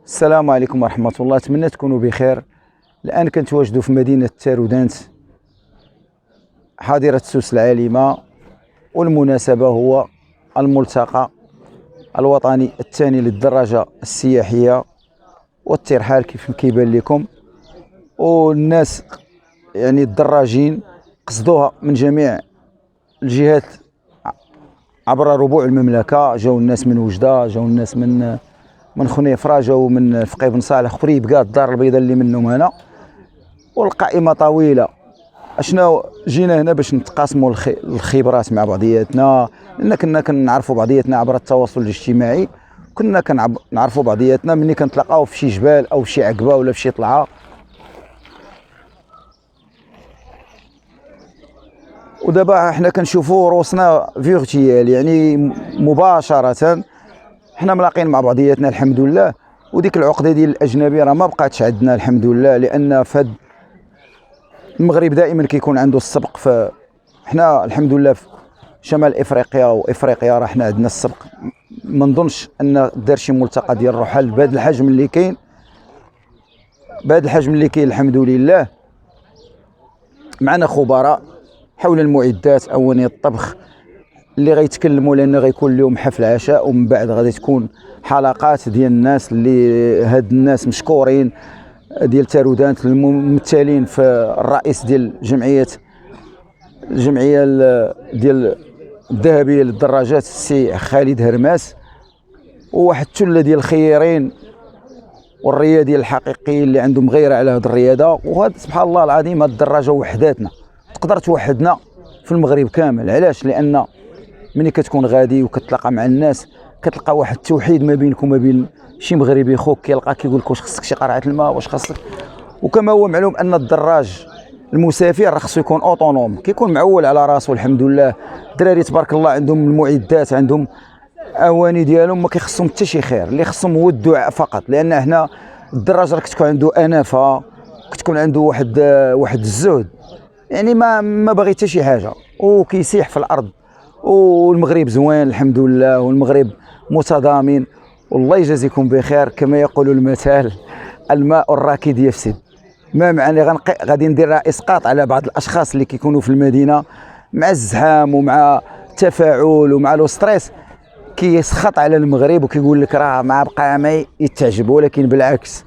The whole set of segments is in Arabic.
السلام عليكم ورحمة الله. أتمنى تكونوا بخير. الآن كنتواجدوا في مدينة تارودانت حاضرة سوس العالمة، والمناسبة هو الملتقى الوطني الثاني للدراجة السياحية والترحال كيف كيبان لكم. والناس يعني الدراجين قصدوها من جميع الجهات عبر ربوع المملكة. جاو الناس من وجدة، جاو الناس من خنيفرة، جاو من فقيه بن صالح، قريب كاع الدار البيضاء اللي منهم هنا، والقائمة طويلة. اشنا جينا هنا باش نتقاسموا الخبرات مع بعضياتنا، لان كنا كنعرفوا بعضياتنا عبر التواصل الاجتماعي. كنا كنعرفوا بعضياتنا ملي كنتلاقاو في شي جبال او في شي عقبه ولا في شي طلعه. ودابا حنا كنشوفوا روسنا فيرتيال، يعني مباشره حنا ملاقين مع بعضياتنا الحمد لله. وديك العقده ديال الاجنبي راه ما بقاتش عندنا الحمد لله، لان فهاد المغرب دائما كيكون عنده السبق. حنا الحمد لله في شمال افريقيا وافريقيا راه حنا عندنا السبق. ما نظنش ان دار شي ملتقى ديال الرحل بهذا الحجم اللي كاين، الحمد لله. معنا خبراء حول المعدات، اواني الطبخ اللي غيتكلموا، لان غيكون اليوم حفل عشاء، ومن بعد غادي تكون حلقات ديال الناس اللي هاد الناس مشكورين ديال تارودانت الممثلين في الرئيس ديال الجمعيه ديال الذهبيه للدراجات السي خالد هرماس، وواحد الثله ديال الخيرين والرياديين الحقيقيين اللي عندهم غيره على هذه الرياضه. وهذا سبحان الله العظيم، هذه الدراجه وحداتنا تقدر توحدنا في المغرب كامل. علاش؟ لان ملي كتكون غادي وكتلاقى مع الناس كتلقى واحد التوحيد ما بينك وما بين شي مغربي خوك، كيلقى كيقول لك واش خصك شي قرعه الماء، واش خصك. وكما هو معلوم ان الدراج المسافر راه خصو يكون اوتونوم، كيكون معول على راسو الحمد لله. الدراري تبارك الله عندهم المعدات، عندهم اواني ديالهم، ما كيخصهم حتى شي خير. اللي خصهم هو الدعاء فقط، لان هنا الدراج راه كتكون عنده انافه، كتكون عنده واحد الزهد، يعني ما باغي حتى شي حاجه، وكيسيح في الارض. والمغرب زوين الحمد لله، والمغرب متضامن. والله يجازيكم بخير. كما يقول المثال: الماء الراكد يفسد. ما معنى غادي ندير اسقاط على بعض الاشخاص اللي كيكونوا في المدينه مع الزحام ومع التفاعل ومع لو ستريس، كيسخط على المغرب وكيقول لك راه ما بقى ما يتعجب. ولكن بالعكس،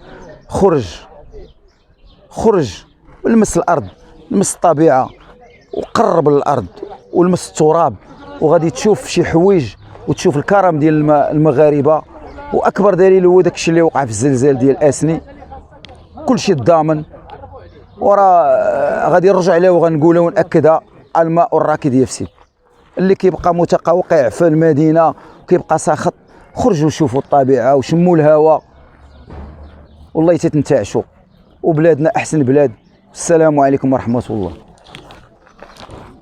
خرج ولمس الارض، لمس الطبيعه، وقرب للارض ولمس التراب، وغادي تشوف شي حوايج وتشوف الكرم ديال المغاربه. واكبر دليل هو داكشي اللي وقع في الزلزال ديال اسني. كلشي ضامن، وراه غادي نرجع لها وغنقولها ونأكدها: الماء الراكد يفسد. اللي كيبقى متقوقع في المدينه وكيبقى ساخط، خرجوا شوفوا الطبيعه وشموا الهواء، والله تتنتعشوا، وبلادنا احسن بلاد. السلام عليكم ورحمه الله.